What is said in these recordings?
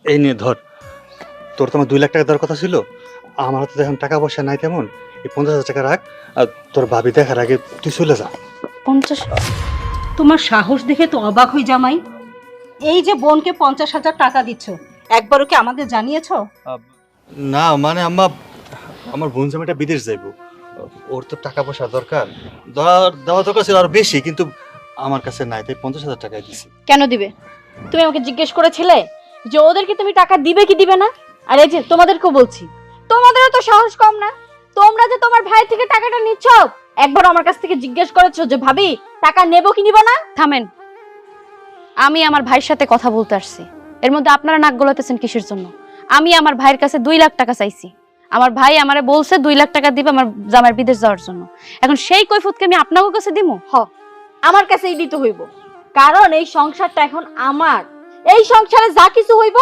এই নিয়ে ধর, তোর তো আমার 2 লাখ টাকা দেওয়ার কথা ছিল। আমার হাতে তো এখন টাকা পয়সা নাই তেমন। এই 50,000 টাকা রাখ, আর তোর ভাবি দেখার আগে তুই চলে যা। 50? তোমার সাহস দেখে তো অবাক হই জামাই। এই যে বোনকে 50,000 টাকা দিচ্ছ, একবারও কি আমাদের জানিয়েছো? না মানে আম্মা, আমার বোন জামাইটা বিদেশ যাইব, ওর তো টাকা পয়সা দরকার, দেওয়া দরকার ছিল আরো বেশি, কিন্তু আমার কাছে নাই, তাই 50,000 টাকাই দিছি। কেন দিবে? তুমি আমাকে জিজ্ঞেস করেছিলে যে ওদেরকে তুমি টাকা দিবে কি দিবে না? আর এই যে তোমাদেরকেও বলছি, তোমাদেরও তো সাহস কম না। তোমরা যে তোমার ভাই থেকে টাকাটা নিচ্ছ, একবার আমার কাছ থেকে জিজ্ঞেস করেছো যে ভাবি টাকা নেব কি নিব না? থামেন, আমি আমার ভাইয়ের সাথে কথা বলতে আসছি। এর মধ্যে আপনারা নাক গলাতেছেন কিসের জন্য? আমি আমার ভাইয়ের কাছে 2 লাখ টাকা চাইছি। আমার ভাই আমারে বলছে 2 লাখ টাকা দিবে আমার জামাইয়ের বিদেশ যাওয়ার জন্য। এখন সেই কৈফিয়তকে আমি আপনাদের কাছে দিমু? আমার কাছেই দিতে হইব, কারণ এই সংসারটা এখন আমার। এই সংসারে যা কিছু হইব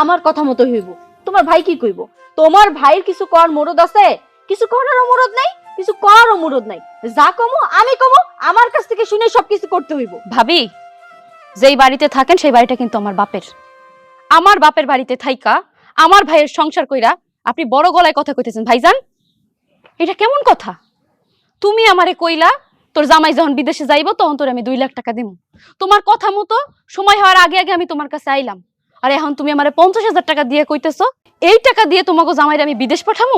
আমার কথা মতো হইব। তোমার ভাই কি কইব? তোমার ভাইয়ের কিছু করার মুরদ আছে? কিছু করারও মুরদ নাই, কিছু করারও মুরদ নাই। যা কমো আমি কমো, আমার কাছ থেকে শুনে সবকিছু করতে হইব। ভাবি, যেই বাড়িতে থাকেন সেই বাড়িটা কিন্তু আমার বাপের। আমার বাপের বাড়িতে থাইকা আমার ভাইয়ের সংসার কইরা আপনি বড় গলায় কথা কইতেছেন ভাইজান? এটা কেমন কথা? তুমি আমারে কইলা তোর জামাই যখন বিদেশে যাইব তখন তোর আমি 2 লাখ টাকা দিব। তোমার কথা মতো সময় হওয়ার আগে আগে আমি তোমার কাছে আইলাম, আর এখন তুমি আমারে 50,000 টাকা দিয়ে কইতেছো এই টাকা দিয়ে তোমাকে জামাইরে আমি বিদেশ পাঠামু?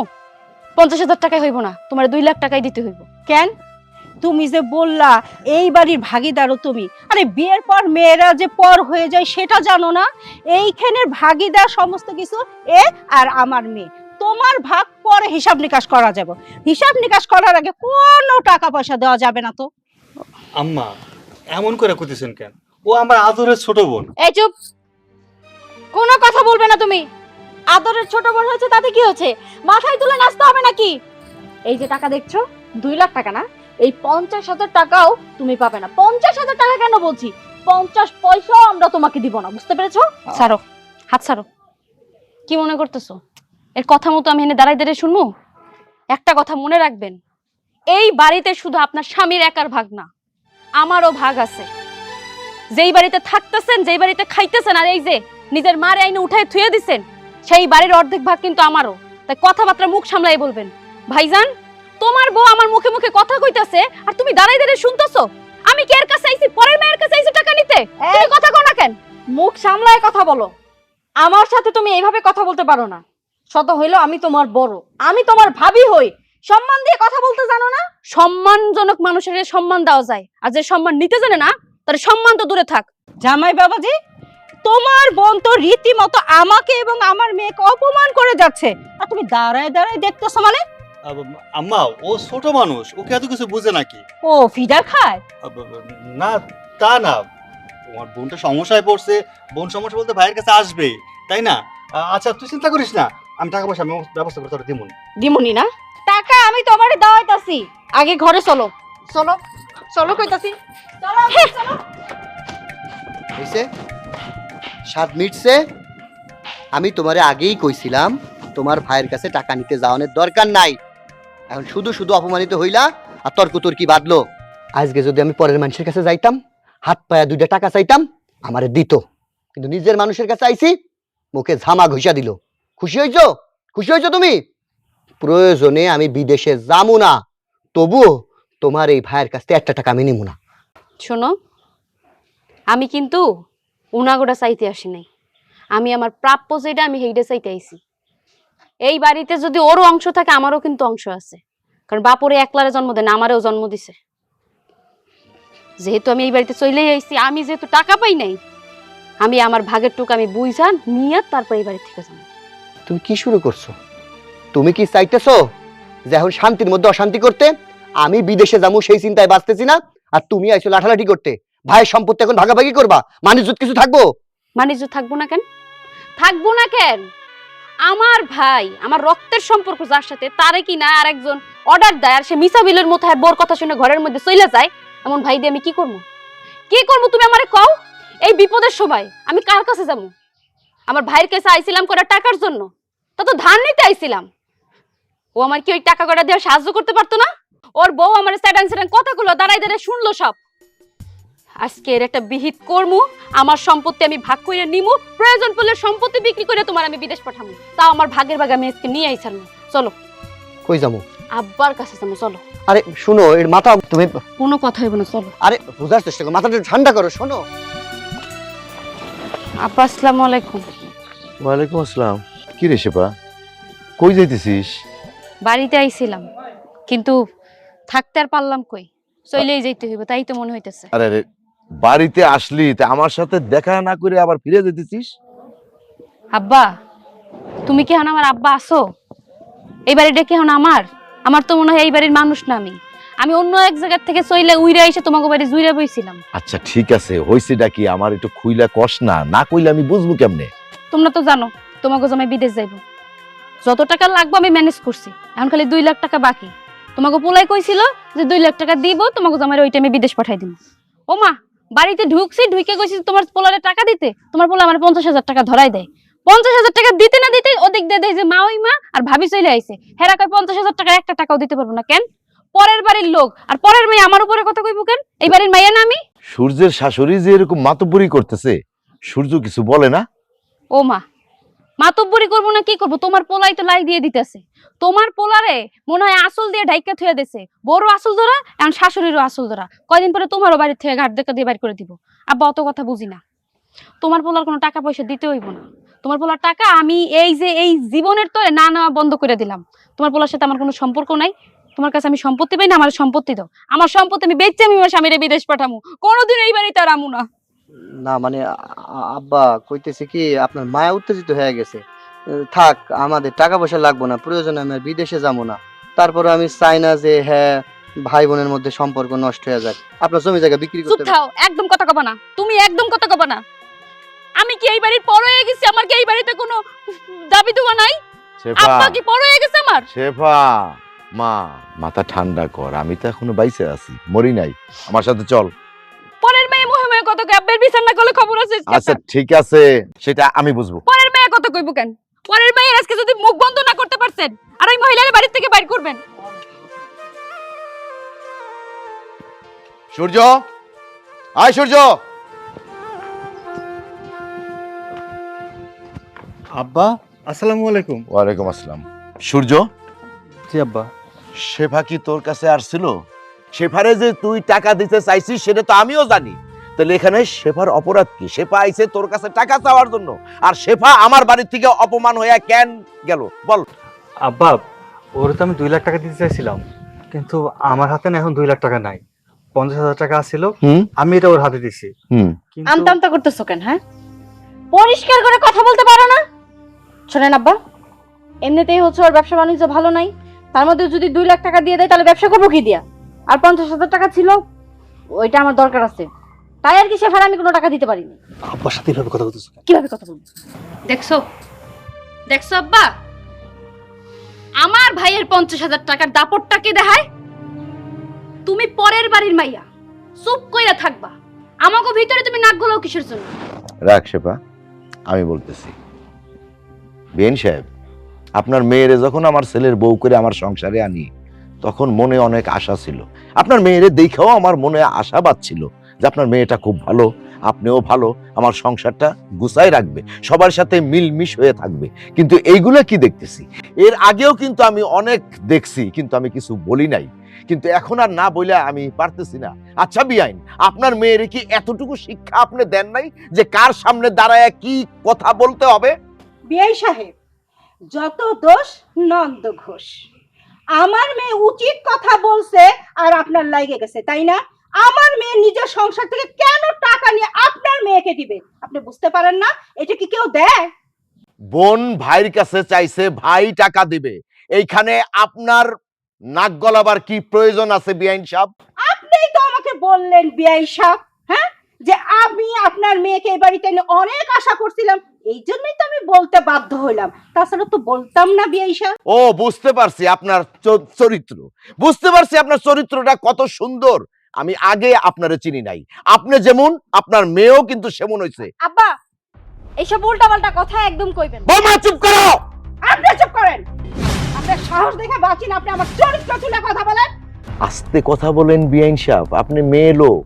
50,000 টাকায় হইব না, তোমার 2 লাখ টাকাই দিতে হইব। কেন? তুমি যে বললা এই বাড়ির ভাগিদারও তুমি, আরে বিয়ের পর মেয়েরা যে পর হয়ে যায় সেটা জানো না? এইখানের ভাগিদার সমস্ত কিছু এ আর আমার মেয়ে। তোমার ভাগ পরে হিসাব নিকাশ করা যাবে, হিসাব নিকাশ করার আগে কোনো টাকা পয়সা দেওয়া যাবে না তো। আম্মা এমন করে কইতেছেন কেন? ও আমার আদরের ছোট বোন। এই চুপ, কোনো কথা বলবে না তুমি। আদরের ছোট বোন হয়েছে তাতে কি হচ্ছে? মাথায় তুলে নাচতে হবে নাকি? এই যে টাকা দেখছো, 2 লাখ টাকা না, এই 50,000 টাকাও তুমি পাবে না। 50,000 টাকা কেন বলছি, 50 পয়সাও আমরা তোমাকে দিব না, বুঝতে পেরেছো? ছাড়ো, হাত ছাড়ো। কি মনে করতেছো এর কথা মতো আমি এনে দাঁড়াই দাঁড়াই শুনবো? একটা কথা মনে রাখবেন, এই বাড়িতে শুধু আপনার স্বামীর একার ভাগ না, আমারও ভাগ আছে। যেই বাড়িতে থাকতেছেন, যেই বাড়িতে খাইতেছেন, আর এই যে নিজের মারে আইনে উঠায় থুয়ে দিচ্ছেন, সেই বাড়ির অর্ধেক ভাগ কিন্তু আমারও। তাই কথাবার্তা মুখ সামলাই বলবেন। ভাইজান, তোমার বউ আমার মুখে মুখে কথা কইতাছে আর তুমি দাঁড়াই দাঁড়াই শুনতেছো? আমি কি এর কাছে আইছি পরের মেয়ের কাছে আইছি টাকা নিতে? তুমি কথা কও না কেন? মুখ সামলায় কথা বলো। আমার সাথে তুমি এইভাবে কথা বলতে পারো না। শত হইলো আমি তোমার বড়, আমি তোমার ভাবি হই। সম্মান দিয়ে কথা বলতে জানো না? সম্মানজনক মানুষের সম্মান দেওয়া যায়, আর যে সম্মান নিতে জানে না তার সম্মান তো দূরে থাক। জামাই বাবাজি, তোমার বোন তো রীতিমতো আমাকে এবং আমার মেয়েকে অপমান করে যাচ্ছে, আর তুমি দাঁড়ায় দাঁড়ায় দেখতেছো মানে? আম্মা ও ছোট মানুষ, ওকে এত কিছু বুঝে নাকি? ও ফিডার খায়? না তা না, তোমার বোনটা সমস্যায় পড়ছে, বোন সমস্যা বলতে ভাইয়ের কাছে আসবে, তাই না? আচ্ছা তুই চিন্তা করিস না, আমি টাকা পয়সা ব্যবস্থা করে তোর দিমুন। দিমুনি না টাকা আমি তোমারে দাওয়াইতাছি। আগে ঘরে চলো, চলো চলো কইতাছি, চলো চলো। হইছে? স্বাদ মিটছে? আমি তোমারে আগেই কইছিলাম তোমার ভাইয়ের কাছে টাকা নিতে যাওয়ানোর দরকার নাই। এখন শুধু শুধু অপমানিত হইলা আর তর্কি বাঁধলো। আজকে যদি আমি পরের মানুষের কাছে যাইতাম, হাত পায়া 2টা টাকা চাইতাম, আমারে দিত, কিন্তু নিজের মানুষের কাছে আইছি, মুখে ঝামা ঘষা দিল। খুশি হইছো? খুশি হইছো তুমি? প্রয়োজনে আমি বিদেশে যাবো না, তবুও তোমার এই ভাইয়ের কাছ থেকে 1টা টাকা আমি নিব না। শোনো, আমি কিন্তু উনাগোড়া চাইতে আসি নাই। আমি আমার প্রাপ্য যেটা আমি সেইটা চাইতে আইছি। এই বাড়িতে যদি ওরও অংশ থাকে আমারও কিন্তু অংশ আছে, কারণ বাপরে একলারে জন্ম দেন, আমারেও জন্ম দিছে। যেহেতু আমি এই বাড়িতে চলেই আইছি, আমি যেহেতু টাকা পাই নাই, আমি আমার ভাগের টুক আমি বুঝা নিয়ে তারপর এই বাড়ি থেকে যাবো। তুমি কি শুরু করছো? তুমি কি চাইতেছো যে এখন শান্তির মধ্যে অশান্তি করতে? আমি বিদেশে যাবো সেই চিন্তায় বাঁচতেছি না, আর তুমি আইছো লাঠালাঠি করতে। ভাইয়ের সম্পত্তি এখন ভাগাভাগি করবা, মানিজ্জত কিছু থাকবো? মানিজ্য থাকবো না কেন? থাকবো না কেন? আমার ভাই, আমার রক্তের সম্পর্ক যার সাথে, তারে কি না আর একজন অর্ডার দেয় আর সে মিসা বিলের মতো বোর কথা শুনে ঘরের মধ্যে চলে যায়, এমন ভাই দিয়ে আমি কি করবো? কি করবো তুমি আমারে কও? এই বিপদের সময় আমি কার কাছে যাবো? আমার ভাইয়ের কাছে আইছিলাম করে টাকার জন্য, তা তো ধার নিতে আইছিলাম। ও আমার কি ওই টাকা কটা দেওয়া সাহায্য করতে পারতো না? ওর বউ আমার স্যাডান স্যাডান কথাগুলো দাঁড়াই দাঁড়াই শুনলো সব। আজকে এর একটা বিহিত কর্মু, আমার সম্পত্তি আমি ভাগ করে নিমু, প্রয়োজন পড়লে সম্পত্তি বিক্রি করে তোমার আমি বিদেশ পাঠামু। তাও আমার ভাগের ভাগ আমি আজকে নিয়ে আইছার না। চলো কই যাবো? আব্বার কাছে যাবো, চলো। আরে শুনো, এর মাথা তুমি, কোনো কথা হইব না, চলো। আরে বোঝার চেষ্টা করো, মাথাটা একটু ঠান্ডা করো। শোনো, আব্বা আসসালামু আলাইকুম। ওয়ালাইকুম আসসালাম। কি রে শেফা, কই যাইতেছিস? বাড়িতে আইছিলাম, কিন্তু থাকতে আর পারলাম কই, চলেই যাইতে হইব, তাই তো মনে হইতেছে। আরে আরে, বাড়িতে আসলি তা আমার সাথে দেখা না করে আবার ফিরে যেতেছিস? আব্বা, তুমি কি এখন আমার আব্বা আসো? এই বাড়িটা কি এখন আমার? আমার তো মনে হয় এই বাড়ির মানুষ না। আমি অন্য এক জায়গা থেকে চইলে উইরা এসে তোমাকে বাড়ি জুইরা বইছিলাম। আচ্ছা ঠিক আছে, হইছেটা কি আমার একটু খুইলা কষ না, না কইলে আমি বুঝবো কেমনে? তোমরা তো জানো তোমাকে জামাই বিদেশ যাইব, যত টাকা লাগবে আমি ম্যানেজ করছি, এখন খালি 2 লাখ টাকা বাকি। তোমাকে পোলাই কইছিল যে 2 লাখ টাকা দিব, তোমাকে জামাই ওই টাইমে বিদেশ পাঠাই দিব। ও মা, বাড়িতে ঢুকছি, ঢুকে কইছি তোমার পোলারে টাকা দিতে, তোমার পোলা আমার 50,000 টাকা ধরাই দেয়। 50,000 টাকা দিতে না দিতে ওদিক দিয়ে দেয় যে মা ওই মা আর ভাবি চলে আইছে, হেরা কয় 50,000 টাকা একটা টাকাও দিতে পারবো না। কেন? পরের বাড়ির লোক, আর পরের মেয়ে আমার উপরে কথা কইবো কেন? এই বাড়ির মাইয়া না আমি? সূর্যের শাশুড়ি যে এরকম মাতব্বরি করতেছে, সূর্য কিছু বলে না? ও মা, মাতব্বরি করবো না কি করবো? তোমার পোলাই তো লাই দিয়ে দিতেছে। তোমার পোলারে মনে হয় আসল দিয়ে ঢাইকা থুয়ে দিছে, বড় আসল ধরা, এখন শাশুড়িরও আসল ধরা। কয়দিন পরে তোমারও বাড়ির থেকে ঘাট দেখা দিয়ে বাইর করে দিব। আব্বা অত কথা বুঝি না, তোমার পোলার কোনো টাকা পয়সা দিতে হইব না। তোমার পোলার টাকা আমি এই জীবনের তো না নেওয়া বন্ধ করে দিলাম। তোমার পোলার সাথে আমার কোনো সম্পর্ক নাই। তোমার কাছে আমি সম্পত্তি পাই না, আমার সম্পত্তি দাও। আমার সম্পত্তি আমি বেচে আমি আমার স্বামীরে বিদেশ পাঠামু, কোনোদিন এই বাড়িতে আর আমু না। না মানে আব্বা কইতেছে কি, আপনার মায়া উত্তেজিত হয়ে গেছে। থাক, আমাদের টাকা পয়সা লাগবো না, প্রয়োজনে আমি আর বিদেশে যাবো না। তারপরে আমি চাই না যে হ্যাঁ ভাই বোনের মধ্যে সম্পর্ক নষ্ট হয়ে যায়। আপনার জমি জায়গা বিক্রি চুপ করতে থাও, একদম কথা কবা না, তুমি একদম কথা কবা না। আমি কি এই বাড়ির পর হয়ে গেছি? আমার কি এই বাড়িতে কোনো দাবি দেওয়া নাই? শেফা, আব্বা কি পর হয়ে গেছে আমার? শেফা মা, মাথা ঠান্ডা কর, আমি তো এখনো বাইসে আছি, মরি নাই। আমার সাথে চল। পরের মেয়ে মোহে মোহে কত কই, আব্বার বিচার না করলে খবর আছে। আচ্ছা ঠিক আছে, সেটা আমি বুঝবো। পরের মেয়ে কত কইব কেন? পরের মেয়ের আজকে যদি মুখ বন্ধ না করতে পারছেন, আর ওই মহিলার বাড়ি থেকে বাইর করবেন। সূর্য, আয় সূর্য। আব্বা আসসালামু আলাইকুম। ওয়ালাইকুম আসসালাম। সূর্য, জি আব্বা। শেফা কি তোর কাছে আসছিল? শেফারে যে তুই টাকা দিতে চাইছিস সেটা তো আমিও জানি। তাহলে এখানে শেফার অপরাধ কি? শেফা আইছে তোর কাছে টাকা চাওয়ার জন্য, আর শেফা আমার বাড়ি থেকে অপমান হয়ে কেন গেল বল? আব্বা, ওরে তো আমি 2 লাখ টাকা দিতে চাইছিলাম, কিন্তু আমার হাতে না এখন 2 লাখ টাকা নাই। 50,000 টাকা আছিল, আমি এটা ওর হাতে দিছি। কিন্তু আমতা আমতা করতেছো কেন? হ্যাঁ, পরিষ্কার করে কথা বলতে পারো না? শোনেন আব্বা, এমনিতেই হচ্ছে ওর ব্যবসা বাণিজ্য ভালো নাই, তার মধ্যে যদি 2 লাখ টাকা দিয়ে দেয় তাহলে ব্যবসা করবো কি দিয়া? আর 50,000 টাকা ছিল, ওইটা আমার দরকার আছে, তাই আর কি সে ভাড়া আমি কোনো টাকা দিতে পারিনি। আব্বার সাথে এভাবে কথা বলতেছো কেন? কিভাবে কথা বলবো? দেখছো দেখছো আব্বা, আমার ভাইয়ের 50,000 টাকার দাপটটাকে দেখায়। তুমি পরের বাড়ির মাইয়া, চুপ কইরা থাকবা। আমাকে ভিতরে তুমি নাক গলাও কিসের জন্য? রাখ শেফা, আমি বলতেছি। বেন সাহেব, আপনার মেয়েরে যখন আমার ছেলের বউ করে আমার সংসারে আনি, তখন মনে অনেক আশা ছিল। আপনার মেয়েরে দেখাও আমার মনে আশাবাদ ছিল যে আপনার মেয়েটা খুব ভালো, আপনিও ভালো, আমার সংসারটা গুছাই রাখবে, সবার সাথে মিলমিশ হয়ে থাকবে। কিন্তু এইগুলা কি দেখতেছি? এর আগেও কিন্তু আমি অনেক দেখছি, কিন্তু আমি কিছু বলি নাই। কিন্তু এখন আর না বইলে আমি পারতেছি না। আচ্ছা বিআইন, আপনার মেয়েরে কি এতটুকু শিক্ষা আপনি দেন নাই যে কার সামনে দাঁড়ায় কি কথা বলতে হবে? বিআই সাহেব, যত দোষ নন্দ ঘোষ। আমার মেয়ে উচিত কথা বলছে আর আপনার লাগে গেছে, তাই না? আমার মেয়ে নিজের সংসার থেকে কেন টাকা নিয়ে আপনার মেয়েকে দিবে? আপনি বুঝতে পারেন না? এটা কি কেউ দেয়? বোন ভাইয়ের কাছে চাইছে, ভাই টাকা দিবে, এইখানে আপনার নাক গলাবার কি প্রয়োজন আছে বিআইন সাহেব? আপনিই তো আমাকে বললেন বিআই সাহেব, হ্যাঁ, যে আমি আপনার মেয়েকে এই বাড়িতে এনে অনেক আশা করছিলাম, এই জন্যই তো আমি বলতে বাধ্য হইলাম, তাছাড়া তো বলতাম না বিআই সাহেব। ও বুঝতে পারছি আপনার চরিত্র, বুঝতে পারছি আপনার চরিত্রটা কত সুন্দর। আমি আগে আপনারে চিনি নাই, আপনি যেমন আপনার মেয়েও কিন্তু সেমন হয়েছে। আব্বা, এইসব উল্টাপাল্টা কথা একদম কইবেন না। বৌমা চুপ করো। আপনি চুপ করেন। আপনার সাহস দেখে বাঁচি না, আপনি আমার চরিত্র তুলে কথা বলেন। আস্তে কথা বলেন বিআইন সাহেব, আপনি মেয়ে লোক,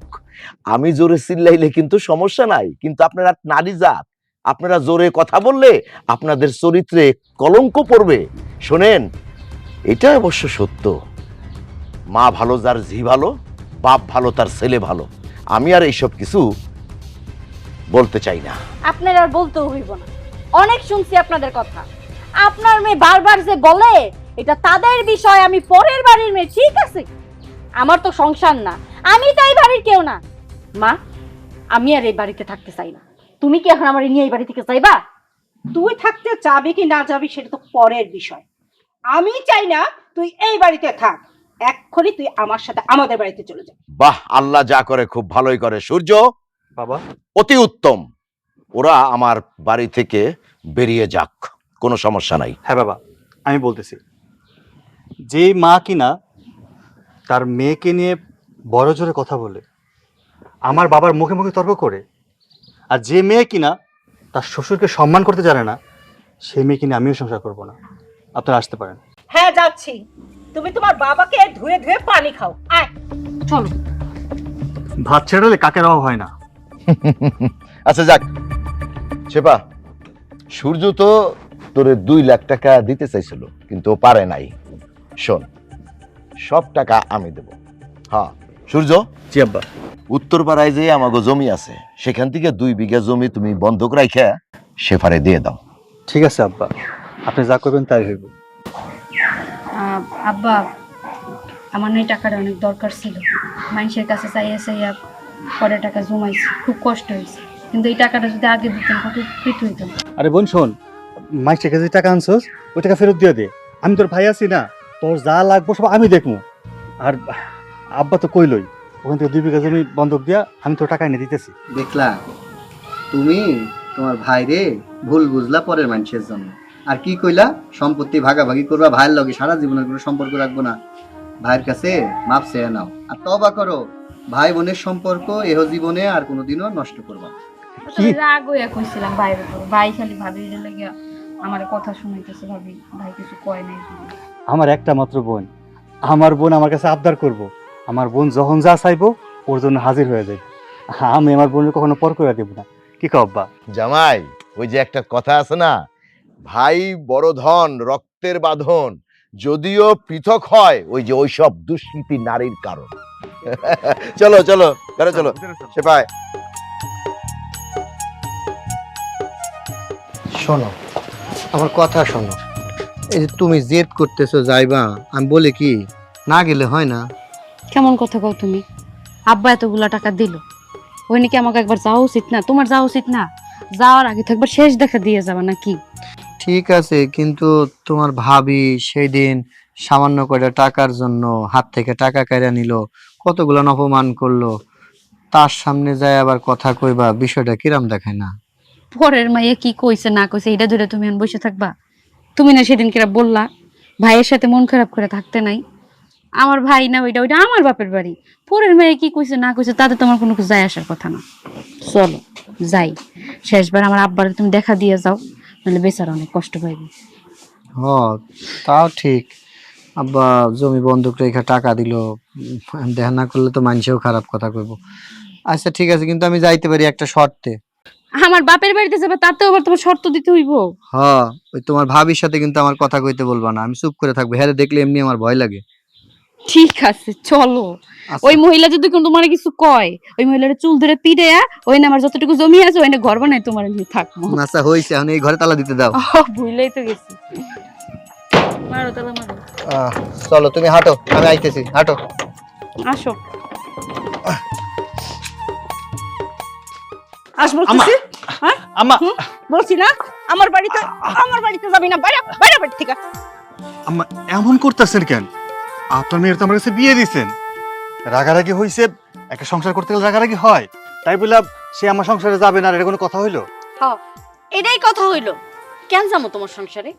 আমি জোরে চিল্লাইলে কিন্তু সমস্যা নাই, কিন্তু আপনারা নারী জাত, আপনারা জোরে কথা বললে আপনাদের চরিত্রে কলঙ্ক পড়বে। শোনেন, এটা অবশ্য সত্য, মা ভালো যার ঝি ভালো, বাপ ভালো তার ছেলে ভালো। আমি আর এইসব কিছু বলতে চাই না। আপনার আর বলতেও হইব না, অনেক শুনছি আপনাদের কথা। আপনার মেয়ে বারবার যে বলে এটা তাদের বিষয়, আমি পরের বাড়ির মেয়ে, ঠিক আছে, আমার তো সংসার না, আমি তো এই বাড়ির কেউ না। মা, আমি আর এই বাড়িতে থাকতে চাই না। তুমি কি এখন আমার নিয়ে এই বাড়ি থেকে চাইবা? তুই থাকতে যাবি কি না যাবি সেটা তো পরের বিষয়। আমি চাই না তুই এই বাড়িতে থাক, এক্ষুনি তুই আমার সাথে আমাদের বাড়িতে চলে যা। বাহ, আল্লাহ যা করে খুব ভালোই করে। সূর্য, বাবা, অতি উত্তম, ওরা আমার বাড়ি থেকে বেরিয়ে যাক, কোনো সমস্যা নাই। হ্যাঁ বাবা, আমি বলতেছি, যে মা কিনা তার মেয়েকে নিয়ে বড় জোরে কথা বলে, আমার বাবার মুখে মুখে তর্ক করে, আর যে মেয়ে কিনা তার শ্বশুরকে সম্মান করতে জানে না, সেই মেয়ে কিনে আমিও সংসার করব না। আপনারা আসতে পারেন। হ্যাঁ যাচ্ছি, তুমি তোমার বাবাকে ধুয়ে ধুয়ে পানি খাও। আয় চলো। ভাত ছেড়ে কাকের অভাব হয় না। আচ্ছা যাক, শেপা, সূর্য তো তোরে 2 লাখ টাকা দিতে চাইছিল, কিন্তু ও পারে নাই। শোন, সব টাকা আমি দেব। হ্যাঁ সূর্য, জি আব্বা। উত্তরপাড়ায় যে আমাগো জমি আছে, সেখান থেকে 2 বিঘা জমি তুমি বন্ধক রাখা শেফারে দিয়ে দাও। ঠিক আছে আব্বা, আপনি যা করবেন তাই হইব। আব্বা, আমার এই টাকাটা অনেক দরকার ছিল। মানুষের কাছে চাইয়া চাইয়া পরে টাকা জমাইছি, খুব কষ্ট হয়েছে, কিন্তু এই টাকাটা যদি আগে দিতাম কত উপকৃত হইতাম। আরে বোন শোন, মাইস্টের কাছে যে টাকা আনছোস ওই টাকা ফেরত দিয়ে দে। আমি তোর ভাই আছি না, তোর যা লাগবো সব আমি দেখবো। আর আব্বা তো কইলই, ওখান থেকে 2 বিঘা জমি বন্ধক দিয়া আমি তোর টাকা এনে দিতেছি। দেখলা, তুমি তোমার ভাইরে ভুল বুঝলা পরের মানুষের জন্য। আর কি কইলা, সম্পত্তি ভাগাভাগি করবা, ভাইয়ের লগে সারা জীবনের কোনো সম্পর্ক রাখবো না। ভাইয়ের কাছে মাপ চেয়ে নাও আর তওবা করো। ভাই বোনের সম্পর্ক এহ জীবনে আর কোনোদিনও নষ্ট করবা না। কি? রাগ হইয়া কইছিলাম ভাইয়ের উপর, ভাই খালি ভাবির লাগিয়া আমার কথা শুনাইতেছে, ভাই কিছু কয় নাই। আমার একটা মাত্র বোন, আমার বোন আমার কাছে আবদার করব, আমার বোন যখন যা চাইবো ওর জন্য হাজির হয়ে যাবে। আমি আমার বোনের কখনো পর করে দেব না। কি কও আব্বা? জামাই, ওই যে একটা কথা আছে না, ভাই বড় ধন রক্তের বাঁধন, যদিও পৃথক হয় ওই যে ওইসব দুষ্কৃতি নারীর কারণ। চলো চলো ঘরে চলো শেফায়। শোনো, আমার কথা শোনো। এই যে তুমি জেদ করতেছো যাইবা, আমি বলি কি না গেলে হয় না? কেমন কথা কও তুমি? আব্বা এতগুলা টাকা দিল, ওই নাকি আমাকে একবার যাওয়া উচিত না? তোমার যাওয়া উচিত না? যাওয়ার আগে তো একবার শেষ দেখা দিয়ে যাবা নাকি? ঠিক আছে, কিন্তু তোমার ভাবি সেই দিন সামান্য কয়টা টাকার জন্য হাত থেকে টাকা কেড়ে নিল, কতগুলো অপমান করলো, তার সামনে যায় আবার কথা কইবা, বিষয়টা কিরাম দেখায় না? পরের মাইয়া কি কইছে না কইছে এটা ধরে তুমি এখন বসে থাকবা? তুমি না সেদিন কিরা বললা ভাইয়ের সাথে মন খারাপ করে থাকতে নাই? আমার ভাই না ওইটা, ওইটা আমার বাপের বাড়ি। পরের মেয়ে কি কইছে না কইছে তাতে তোমার কোনো কিছু যায় আসার কথা না। চলো যাই, শেষবার আমার আব্বারে তুমি দেখা দিয়ে যাও, নাহলে বেচারা অনেক কষ্ট পাইবে। হ, তাও ঠিক। আব্বা জমি বন্ধক রেখে টাকা দিল, দেখা না করলে তো মানুষেও খারাপ কথা কইব। আচ্ছা ঠিক আছে, কিন্তু আমি যাইতে পারি একটা শর্তে। আমার বাপের বাড়িতে যাবে, তাতেও আবার তোমার শর্ত দিতে হইব? হ্যাঁ, ওই তোমার ভাবির সাথে কিন্তু আমার কথা কইতে বলবা না, আমি চুপ করে থাকবো। হ্যাঁ, দেখলে এমনি আমার ভয় লাগে। ঠিক আছে চলো। আচ্ছা। ওই মহিলা যদি কোন তোমার কিছু কয়, ওই মহিলার চুল ধরে পিড়েয়া ওই না আমার যতটুকু জমি আছে ওই না ঘর বানাই তোমার নিয়ে থাকবো। আচ্ছা হইছে, এখন এই ঘরে তালা দিতে দাও। ভুলেই তো গেছি। মারো তালা মারো। চলো তুমি হাঁটো, আমি আইতেছি, হাঁটো। আসো। আস বলতেছি, হ্যাঁ আম্মা, বলছি না আমার বাড়িতে যাবি না, বাইরে বাইরে বাড়ি থেকে। আম্মা এমন করতেছেন কেন? আপনার মেয়ের তো আমার কাছে বিয়ে দিয়েছেন, রাগারাগি হইছে, একটা সংসার করতে গেলে রাগারাগি হয়, তাই বললাম সে আমার সংসারে যাবে না, এটা কোনো কথা হইলো? এটাই কথা হইলো। কেন যাবো তোমার সংসারে?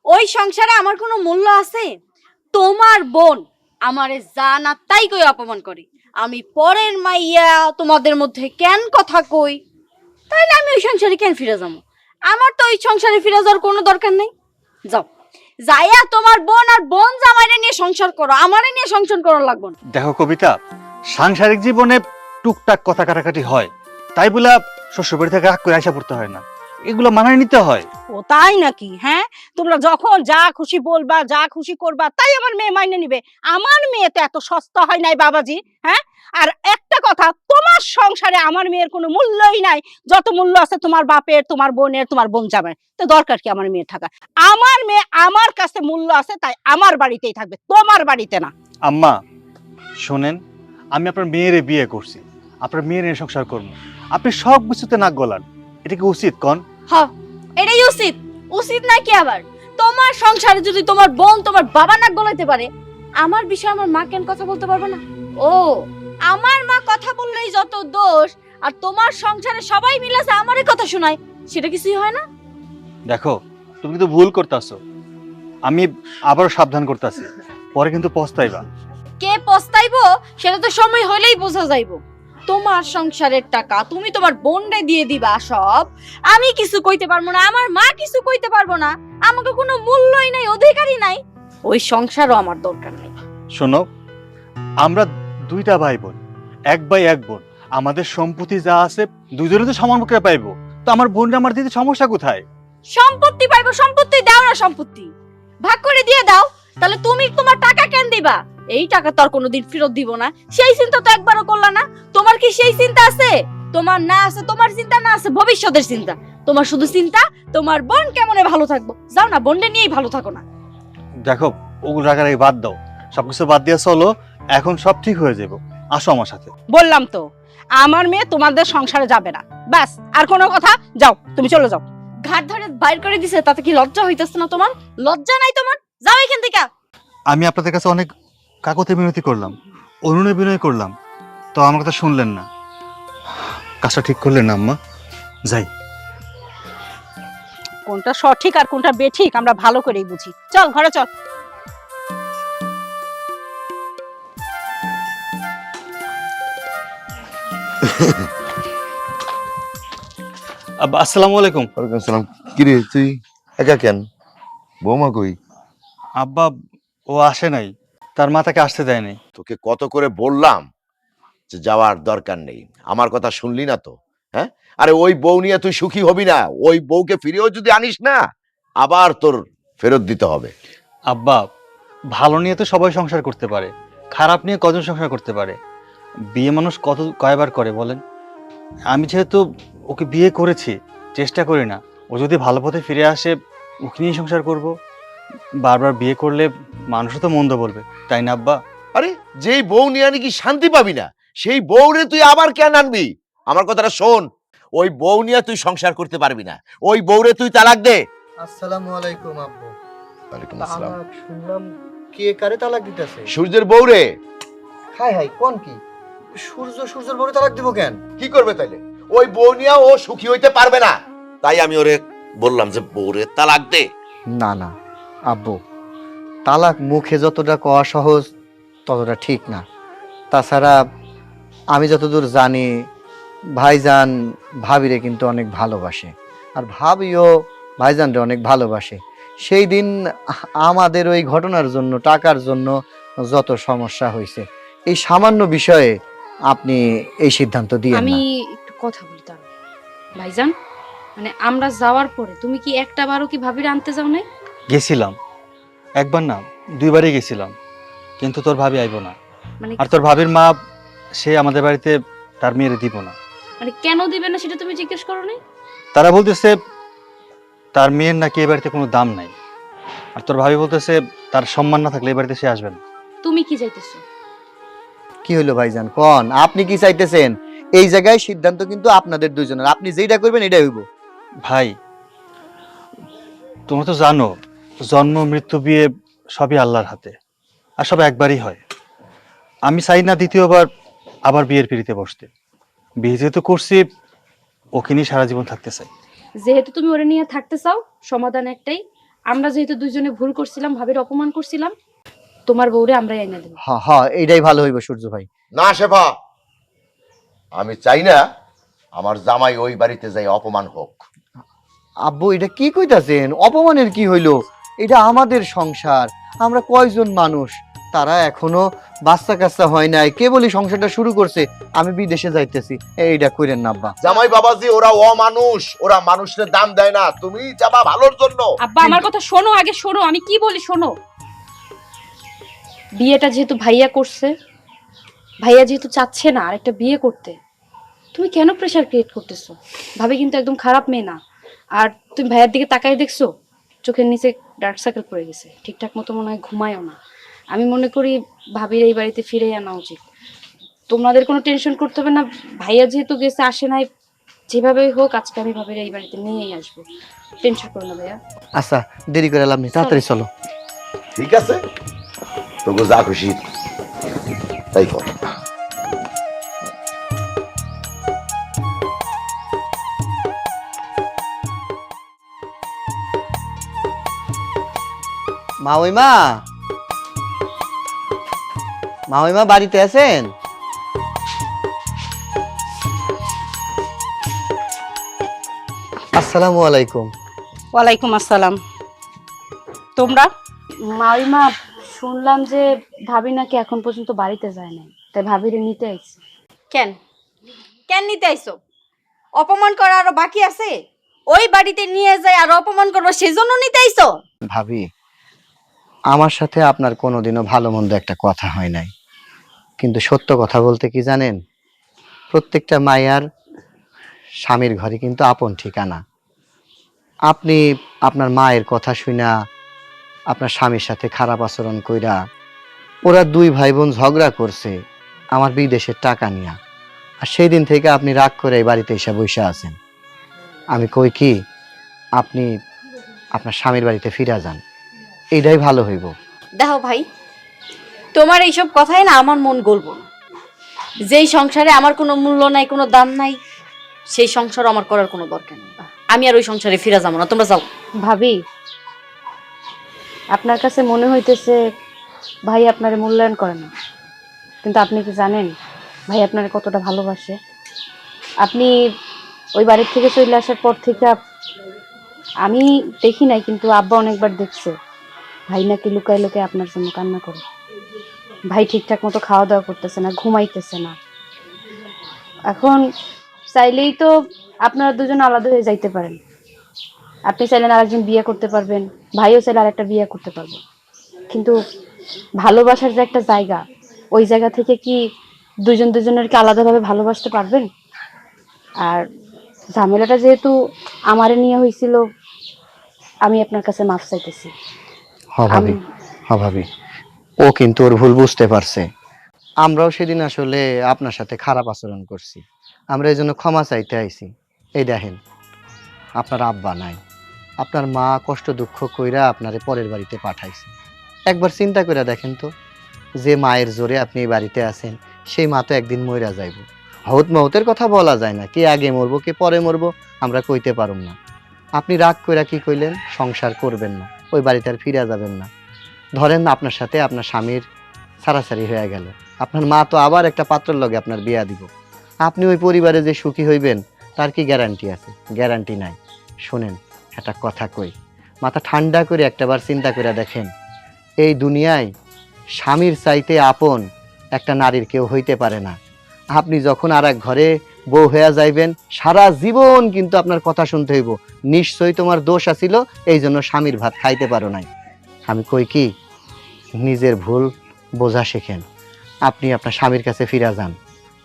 ওই সংসারে আমার কোনো মূল্য আছে? তোমার বোন আমারে যা না তাই কই অপমান করে, আমি পরের মাইয়া, তোমাদের মধ্যে কেন কথা কই? তাইলে আমি ওই সংসারে কেন ফিরে যাবো? আমার তো ওই সংসারে ফিরে যাওয়ার কোনো দরকার নেই। যাও, যাইয়া তোমার বোন আর বোন জামাইরে নিয়ে সংসার করো, আমারে নিয়ে সংসার করা লাগবে না। দেখো কবিতা, সাংসারিক জীবনে টুকটাক কথা কাটাকাটি হয়, তাই বলে শ্বশুরবাড়ি থেকে রাগ করে আশা পড়তে হয় না, এগুলো মানায় নিতে হয়। ও তাই নাকি? হ্যাঁ, তোমরা যখন যা খুশি বলবা, যা খুশি করবা, তাই আমার মেয়ে মাইনে নিবে। আমার মেয়ে তো এত সস্তা হয় নাই বাবাজি। হ্যাঁ, আর একটা কথা, তোমার সংসারে আমার মেয়ের কোনো মূল্যই নাই, যত মূল্য আছে তোমার বাপের, তোমার বোনের, তোমার বোন জামাই। তো দরকার কি আমার মেয়ে থাকা? আমার মেয়ে আমার কাছে মূল্য আছে, তাই আমার বাড়িতেই থাকবে, তোমার বাড়িতে না। আম্মা শোনেন, আমি আপনার মেয়েরে বিয়ে করছি, আপনার মেয়ের নিয়ে সংসার করবো, আপনি সব কিছুতে নাক গলান, এটা কি উচিত কন? হ্যাঁ, এটাই উচিত। উচিত নাকি আবার? তোমার সংসারে যদি তোমার বোন তোমার বাবা নাক গলাইতে পারে, আমার বিষয়ে আমার মা কেন কথা বলতে পারবে না? ও, আমার মা কথা বললেই যত দোষ, আর তোমার সংসারে সবাই মিলেছে আমারই কথা শোনায়, সেটা কিছুই হয় না? দেখো, তুমি কিন্তু ভুল করতেছো, আমি আবারও সাবধান করতেছি, পরে কিন্তু পস্তাইবা। কে পস্তাইবো সেটা তো সময় হলেই বোঝা যাইবো। তোমার সংসারের টাকা তুমি তোমার বোনরে দিয়ে দিবা সব, আমি কিছু কইতে পারবো না, আমার মা কিছু কইতে পারবো না, আমাকে কোনো মূল্যই নাই, অধিকারই নাই, ওই সংসারও আমার দরকার নেই। শোনো, আমরা দুইটা ভাই বোন, এক ভাই এক বোন, আমাদের সম্পত্তি যা আছে দুজনে তো সমান করে পাইবো, তো আমার বোনরা আমার দিতে সমস্যা কোথায়? সম্পত্তি পাইবো, সম্পত্তি দাও না, সম্পত্তি ভাগ করে দিয়ে দাও। তাহলে তুমি তোমার টাকা কেন দিবা? এই টাকা তো আর কোনোদিন ফেরত দিব না, সেই চিন্তা তো একবারও করলা না। তোমার কি সেই চিন্তা আছে? তোমার না আছে তোমার চিন্তা, না আছে ভবিষ্যতের চিন্তা। তোমার শুধু চিন্তা তোমার বোন কেমনে ভালো থাকবো। যাও না, বোনকে নিয়েই ভালো থাকো না। দেখো, ওগুলো রাগারাগি বাদ দাও, সবকিছু বাদ দিয়ে চলো, এখন সব ঠিক হয়ে যাবো, আসো আমার সাথে। বললাম তো, আমার মেয়ে তোমাদের সংসারে যাবে না, ব্যাস। আর কোনো কথা? যাও, তুমি চলে যাও। ঘাট ধরে বাইর করে দিছে, তাতে কি লজ্জা হইতেছে না তোমার? লজ্জা নাই তোমার? যাও এখান থেকে। আমি আপনাদের কাছে অনেক কাকুতি মিনতি করলাম, অনুনয় বিনয় করলাম, তো আমার কথা শুনলেন না, কাজটা ঠিক করলেন না আম্মা, যাই। কোনটা সঠিক আর কোনটা বেঠিক আমরা ভালো করেই বুঝি। চল ঘরে চল। আব্বা, আসসালামু আলাইকুম। ওয়ালাইকুম আসসালাম। কিরে তুই একা কেন? বৌমা কই? আব্বা, ও আসে নাই, তার মা তাকে আসতে দেয়নি। তোকে কত করে বললাম যে যাওয়ার দরকার নেই, আমার কথা শুনলি না তো? হ্যাঁ, আরে ওই বউ নিয়ে তুই সুখী হবি না, ওই বউকে ফিরেও যদি আনিস না, আবার তোর ফেরত দিতে হবে। আব্বা, ভালো নিয়ে তো সবাই সংসার করতে পারে, খারাপ নিয়ে কজন সংসার করতে পারে? বিয়ে মানুষ কয়বার করে বলেন? আমি যেহেতু ওকে বিয়ে করেছি, চেষ্টা করি না ও যদি ভালো পথে ফিরে আসে, ওকে নিয়ে সংসার করব। বারবার বিয়ে করলে মানুষও তো মন্দ বলবে, তাই না আব্বা? আরে যেই বউ নিয়ে আনি কি শান্তি পাবি না, সেই বউরে তুই আবার কেন আনবি? আমার কথাটা শোন, ওই বউ নিয়ে তুই সংসার করতে পারবি না, ওই বউরে তুই তালাক দে। আসসালামু আলাইকুম আব্বু। ওয়ালাইকুম আসসালাম। তালাক শুনলাম, কে কারে তালাক দিতেছে? সূর্যের বউরে। হাই হাই, কোন কি? সূর্যের বউরে তালাক দিব কেন? কি করবে তাইলে? ওই বউ নিয়ে ও সুখী হইতে পারবে না, তাই আমি ওরে বললাম যে বউরে তালাক দে। না না আব্বু, তালাক মুখে যতটা কওয়া সহজ ততটা ঠিক না। তাছাড়া আমি যতদূর জানি, ভাইজান ভাবিরে কিন্তু অনেক ভালোবাসে, আর ভাবিও ভাইজানরে অনেক ভালোবাসে। সেই দিন আমাদের ওই ঘটনার জন্য, টাকার জন্য যত সমস্যা হয়েছে, এই সামান্য বিষয়ে আপনি এই সিদ্ধান্ত দিয়ে আমি একটু কথা বলি তার। ভাইজান, মানে আমরা যাওয়ার পরে তুমি কি একটা বারও কি ভাবিরে আনতে যাও নাই? গেছিলাম, একবার না দুইবারই গেছিলাম, কিন্তু তোর ভাবি আইব না, মানে আর তোর ভাবির মা সে আমাদের বাড়িতে তার মেয়েরে দিব না। মানে কেন দিবে না সেটা তুমি জিজ্ঞেস করো নাই? তারা বলতেছে তার মেয়ের নাকি এ বাড়িতে কোনো দাম নাই, আর তোর ভাবি বলতেছে তার সম্মান না থাকলে এ বাড়িতে সে আসবে না। তুমি কি চাইতেছো? কি হলো ভাইজান, কোন আপনি কি চাইতেছেন? এই জায়গায় সিদ্ধান্ত কিন্তু আপনাদের দুইজনের, আপনি যেটা করবেন এটাই হইব। ভাই, তোমরা তো জানো জন্ম মৃত্যু বিয়ে সবই আল্লাহর হাতে, আর সব একবারই হয়। আমি চাই না দ্বিতীয়বার আবার বিয়ের পিড়িতে বসতে। বিয়ে যেহেতু করছি, ওকে নিয়ে সারা জীবন থাকতে চাই। যেহেতু তুমি ওরে নিয়ে থাকতে চাও, সমাধান একটাই। আমরা যেহেতু দুইজনে ভুল করছিলাম, ভাবির অপমান করছিলাম, তোমার বউরে আমরাই আইনা দেব। হ্যাঁ হ্যাঁ, এইটাই ভালো হইব সূর্য ভাই। না শেফা, আমি চাই না আমার জামাই ওই বাড়িতে যাই অপমান হোক। আব্বু, এটা কি কইতাছেন? অপমানের কি হইলো? এটা আমাদের সংসার, আমরা কয়জন মানুষ, তারা এখনো বাচ্চা কাচ্চা হয় নাই, কেবলই সংসারটা শুরু করছে। আমি বিদেশে যাইতেছি, এইটা কইরেন না আব্বা। জামাই বাবাজি ওরা অমানুষ, ওরা মানুষের দাম দেয় না, তুমি যাবা ভালোর জন্য। আব্বা আমার কথা শোনো, আগে শোনো আমি কি বলি শোনো। বিয়েটা যেহেতু ভাইয়া করছে, ভাইয়া যেহেতু চাচ্ছে না আর একটা বিয়ে করতে, তুমি কেন প্রেশার ক্রিয়েট করতেছো? ভাবি কিন্তু একদম খারাপ মেয়ে না। আর তুমি ভাইয়ার দিকে তাকাই দেখছো, চোখের নিচে ডার্ক সার্কেল পড়ে গেছে, ঠিকঠাক মতো মনে হয় ঘুমায়ও না। আমি মনে করি ভাবির এই বাড়িতে ফিরে আনা উচিত। তোমাদের কোনো টেনশন করতে হবে না, ভাইয়া যেহেতু গেছে আসে নাই, যেভাবেই হোক আজকে আমি ভাবির এই বাড়িতে নিয়েই আসবো। টেনশন করো না ভাইয়া। আচ্ছা, দেরি করে লাভ নেই, তাড়াতাড়ি চলো। ঠিক আছে, তোকে যা খুশি তাই কর। মাওইমা, মাওইমা বাড়িতে আছেন? আসসালামু আলাইকুম। ওয়ালাইকুম আসসালাম। তোমরা? মারিমা, শুনলাম যে ভাবি নাকি এখন পর্যন্ত বাড়িতে যায় নাই, তাই ভাবিরে নিতে আইছি। কেন কেন নিতে আইছো? অপমান করা আরো বাকি আছে? ওই বাড়িতে নিয়ে যায় আর অপমান করবো সেজন্য নিতে আইছো? ভাবি, আমার সাথে আপনার কোনোদিনও ভালো মন্দ একটা কথা হয় নাই, কিন্তু সত্য কথা বলতে কি জানেন, প্রত্যেকটা মায়ার স্বামীর ঘরে কিন্তু আপন ঠিকানা। আপনি আপনার মায়ের কথা শুনা আপনার স্বামীর সাথে খারাপ আচরণ কইরা, ওরা দুই ভাই বোন ঝগড়া করছে আমার বিদেশের টাকা নিয়া, আর সেই দিন থেকে আপনি রাগ করে এই বাড়িতে এসে বসে আছেন। আমি কই কি, আপনি আপনার স্বামীর বাড়িতে ফিরে যান, এইটাই ভালো হইব। দেখো ভাই, তোমার এইসব কথাই না আমার মন গলবো না। যেই সংসারে আমার কোনো মূল্য নাই, কোনো দাম নাই, সেই সংসার আমার করার কোনো দরকার নেই। আমি আর ওই সংসারে ফিরে যাবো না, তোমরা যাও। ভাবি, আপনার কাছে মনে হইতেছে ভাই আপনার মূল্যায়ন করে না, কিন্তু আপনি কি জানেন ভাই আপনার কতটা ভালোবাসে? আপনি ওই বাড়ির থেকে চলে আসার পর থেকে আমি দেখি নাই, কিন্তু আব্বা অনেকবার দেখছে ভাই নাকি লুকায় লুকায় আপনার জন্য কান্না করে। ভাই ঠিকঠাক মতো খাওয়া দাওয়া করতেছে না, ঘুমাইতেছে না। এখন চাইলেই তো আপনারা দুজন আলাদা হয়ে যাইতে পারেন। আপনি চাইলেন আরেকজন বিয়ে করতে পারবেন, ভাইও চাইলে আরেকটা বিয়ে করতে পারবে, কিন্তু ভালোবাসার যে একটা জায়গা, ওই জায়গা থেকে কি দুজন দুজনেরকে আলাদাভাবে ভালোবাসতে পারবেন? আর ঝামেলাটা যেহেতু আমারে নিয়ে হয়েছিল, আমি আপনার কাছে মাফ চাইতেছি। ভাবি, ভাবি, ও কিন্তু ওর ভুল বুঝতে পারছে। আমরাও সেদিন আসলে আপনার সাথে খারাপ আচরণ করছি, আমরা এই জন্য ক্ষমা চাইতে আইছি। এই দেখেন, আপনার আব্বা নাই, আপনার মা কষ্ট দুঃখ কইরা আপনারে পরের বাড়িতে পাঠাইছে। একবার চিন্তা করে দেখেন তো, যে মায়ের জোরে আপনি এই বাড়িতে আছেন, সেই মা তো একদিন মইরা যাইব। হউত মউতের কথা বলা যায় না, কে আগে মরবো কে পরে মরবো আমরা কইতে পারুম না। আপনি রাগ কইরা কি কইলেন, সংসার করবেন না, ওই বাড়িতে আর ফিরে যাবেন না। ধরেন আপনার সাথে আপনার স্বামীর ছাড়াছাড়ি হয়ে গেল, আপনার মা তো আবার একটা পাত্রের লগে আপনার বিয়া দিব, আপনি ওই পরিবারে যে সুখী হইবেন তার কি গ্যারান্টি আছে? গ্যারান্টি নাই। শোনেন, একটা কথা কই, মাথা ঠান্ডা করে একটাবার চিন্তা করে দেখেন, এই দুনিয়ায় স্বামীর চাইতে আপন একটা নারীর কেউ হইতে পারে না। আপনি যখন আর এক ঘরে বউ হইয়া যাইবেন, সারা জীবন কিন্তু আপনার কথা শুনতে হইব, নিশ্চয়ই তোমার দোষ আছিল, এই জন্য স্বামীর ভাত খাইতে পারো নাই। আমি কই কি, নিজের ভুল বোঝা শেখেন। আপনি আপনার স্বামীর কাছে ফিরে যান,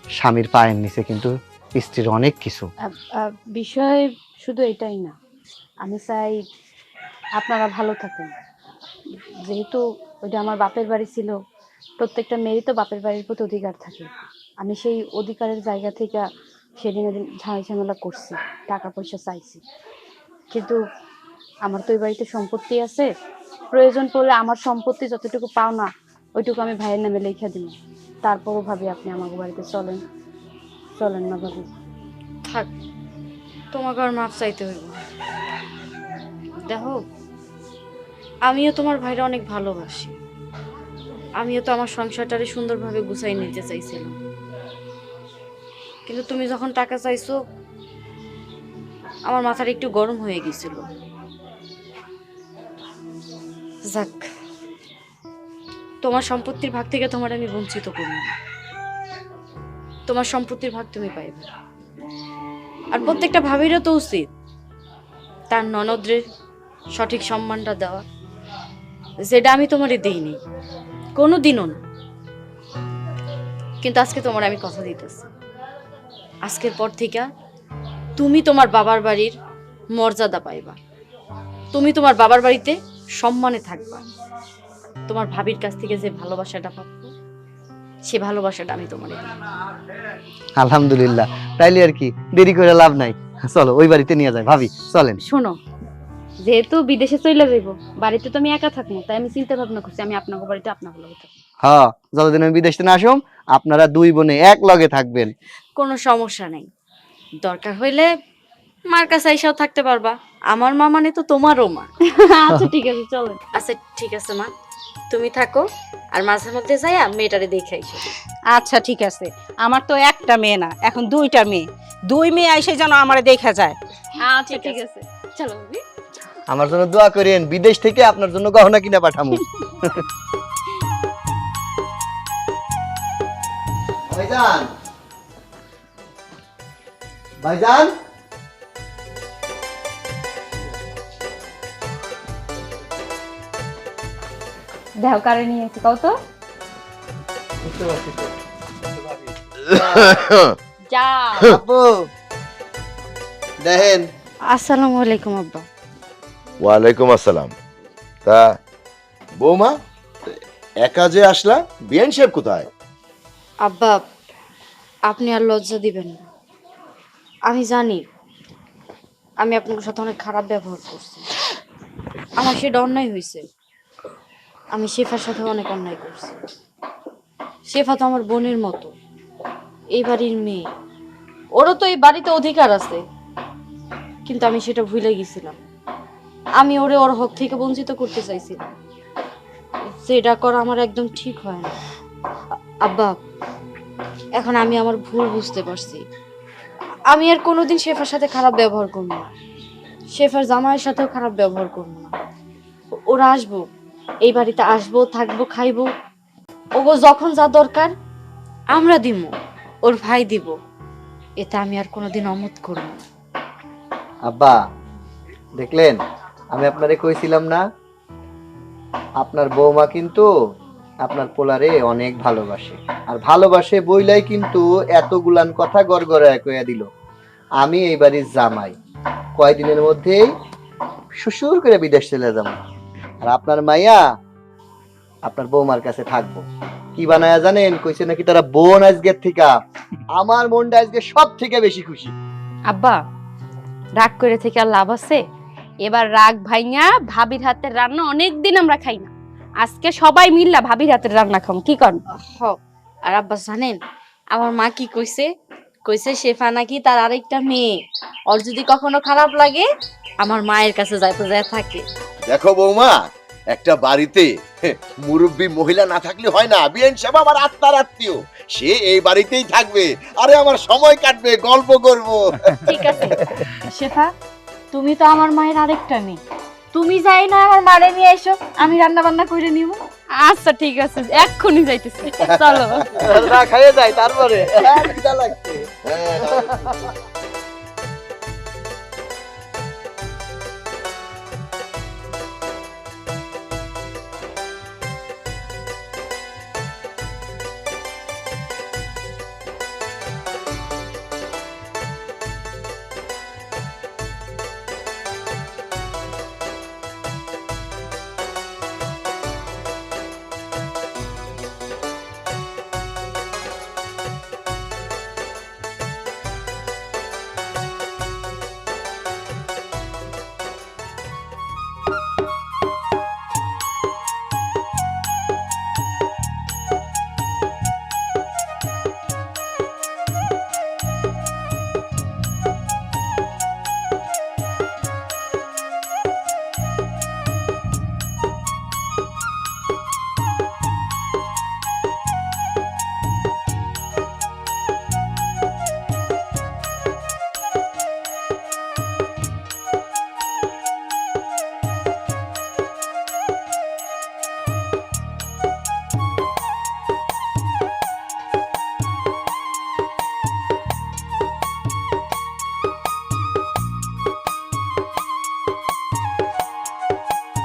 স্বামীর পায়ের নিচে কিন্তু স্ত্রীর অনেক কিছু। বিষয় শুধু এটাই না, আমি চাই আপনারা ভালো থাকেন। যেহেতু ওইটা আমার বাপের বাড়ি ছিল, প্রত্যেকটা মেয়েরই তো বাপের বাড়ির প্রতি অধিকার থাকে। আমি সেই অধিকারের জায়গা থেকে সেদিন ঝামেলা করছি, টাকা পয়সা চাইছি, কিন্তু আমার তো ওই বাড়িতে সম্পত্তি আছে, প্রয়োজন পড়লে আমার সম্পত্তি যতটুকু পাও না ওইটুকু আমি ভাইয়ের নামে লেখা দিব। তারপরও ভাবি আপনি আমার বাড়িতে চলেন, চলেন না ভাবি? থাক, তোমাকে আর মাফ চাইতে হইব। দেখো, আমিও তোমার ভাইরা অনেক ভালোবাসি, আমিও তো আমার সংসারটারে সুন্দরভাবে গুছাই নিতে চাইছিলাম, কিন্তু তুমি যখন টাকা চাইছো আমার মাথাটা একটু গরম হয়ে গেছিল। যাক, তোমার সম্পত্তির ভাগ থেকে তোমার আমি বঞ্চিত করব না। তোমার সম্পত্তির ভাগ তুমি পাইবে। আর প্রত্যেকটা ভাবিরও তো উচিত তার ননদের সঠিক সম্মানটা দেওয়া, যেটা আমি তোমারে দেইনি কোনো দিনও না। কিন্তু আজকে তোমার আমি কথা দিতেছি, আজকের পর থেকে তুমি তোমার বাবার বাড়ির মর্যাদা পাইবা, তুমি তোমার বাবার বাড়িতে সম্মানে থাকবা। তোমার ভাবির কাছ থেকে যে ভালোবাসাটা পাবো সে ভালোবাসাটা আমি তোমার দিব। আলহামদুলিল্লাহ, তাইলে আর কি দেরি করে লাভ নাই, চলো ওই বাড়িতে নিয়ে যাই। ভাবি চলেন। শোনো, যেহেতু বিদেশে চলে যাইব, বাড়িতে তো আমি একা থাকবো, তাই আমি চিন্তা ভাবনা করছি আমি আপনাকে বাড়িতে আপনাকে লগে থাকবো। হ্যাঁ, যতদিন আমি বিদেশ থেকে আসুম আপনারা দুই বোনে এক লগে থাকবেন। কোনো সমস্যা নেই, দরকার হইলে মার কাছে এসেও থাকতে পারবা। আমার মা মানে তো তোমারও মা। আচ্ছা ঠিক আছে, চলো। আচ্ছা ঠিক আছে মা, তুমি থাকো, আর মাঝে মধ্যে যাইয়া মেয়েটারে দেখে আইসো। আচ্ছা ঠিক আছে, আমার তো একটা মেয়ে না, এখন দুইটা মেয়ে, দুই মেয়ে এসে যেন আমারে দেখা যায়। আচ্ছা ঠিক আছে, চলো ভাবি। আমার জন্য দোয়া করেন, বিদেশ থেকে আপনার জন্য গহনা কিনা পাঠামু। ভাইজান, ভাইজান, দেখো কারে নিয়ে এসে কও তো। যা। আপু দেখেন। আসসালামু আলাইকুম আব্বা। ওয়ালাইকুম আসসালাম। তা বৌমা, একা যে আসলা, বিয়ান সাহেব কোথায়? আব্বা, আপনি আর লজ্জা দিবেন না। আমি জানি আমি আপনার সাথে অনেক খারাপ ব্যবহার করছি, আমার সেটা অন্যায় হয়েছে। আমি শেফার সাথে অনেক অন্যায় করছি। শেফা তো আমার বোনের মতো, এই বাড়ির মেয়ে, ওরও তো এই বাড়িতে অধিকার আছে, কিন্তু আমি সেটা ভুলে গেছিলাম। আমি ওরে ওর হক থেকে বঞ্চিত করতে চাইছিলাম, সেটা করা আমার একদম ঠিক হয় না। আব্বা, এখন আমি আমার ভুল বুঝতে পারছি। আমি আর কোনোদিন শেফার সাথে খারাপ ব্যবহার করবো না, শেফার জামাইয়ের সাথেও খারাপ ব্যবহার করবো না। ওরা আসবো, এই বাড়িতে আসবো, থাকবো, খাইবো, ওগো যখন যা দরকার আমরা দিব, ওর ভাই দিব, এতে আমি আর কোনোদিন অমত করবো না। আব্বা দেখলেন, আমি আপনারে কইছিলাম না, আপনার বৌমা কিন্তু আপনার পোলারে অনেক ভালোবাসে, আর ভালোবাসে বইলাই কিন্তু এতগুলান কথা গড়গড়ায় কইয়া দিল। আমি এই বাড়ির জামাই, কয়দিনের মধ্যেই শ্বশুর করে বিদেশ চলে যাব, আর আপনার মাইয়া আপনার বৌমার কাছে থাকবো। কি বানায়া জানেন, কইছে নাকি তারা বোন আজকের থেকে। আমার মনটা আজকে সব থেকে বেশি খুশি। আব্বা, রাগ করে থেকে আর লাভ আছে? এবার রাগ ভাইয়া ভাবির হাতের রান্না অনেকদিন আমরা খাই না, আজকে সবাই মিললা ভাবির হাতের রান্না খাম, কি করেন? হ, আর আব্বা জানেন আমার মা কি কইছে? কইছে শেফা নাকি তার আরেকটা মেয়ে, ওর যদি কখনো খারাপ লাগে আমার মায়ের কাছে যাইতে যায় থাকে। দেখো বৌমা, একটা বাড়িতে মুরব্বী মহিলা না থাকলে হয় না। বিয়ান সাহেব আমার আত্মার আত্মীয়, সে এই বাড়িতেই থাকবে, আরে আমার সময় কাটবে, গল্প করব। ঠিক আছে শেফা, তুমি তো আমার মায়ের আরেকটা মেয়ে, তুমি যাই না আমার মারে নিয়ে এসো, আমি রান্না বান্না করে নিব। আচ্ছা ঠিক আছে, এক্ষুনি যাইতেছি, চলো। না খাইয়ে যায় তারপরে। খিদা লাগছে।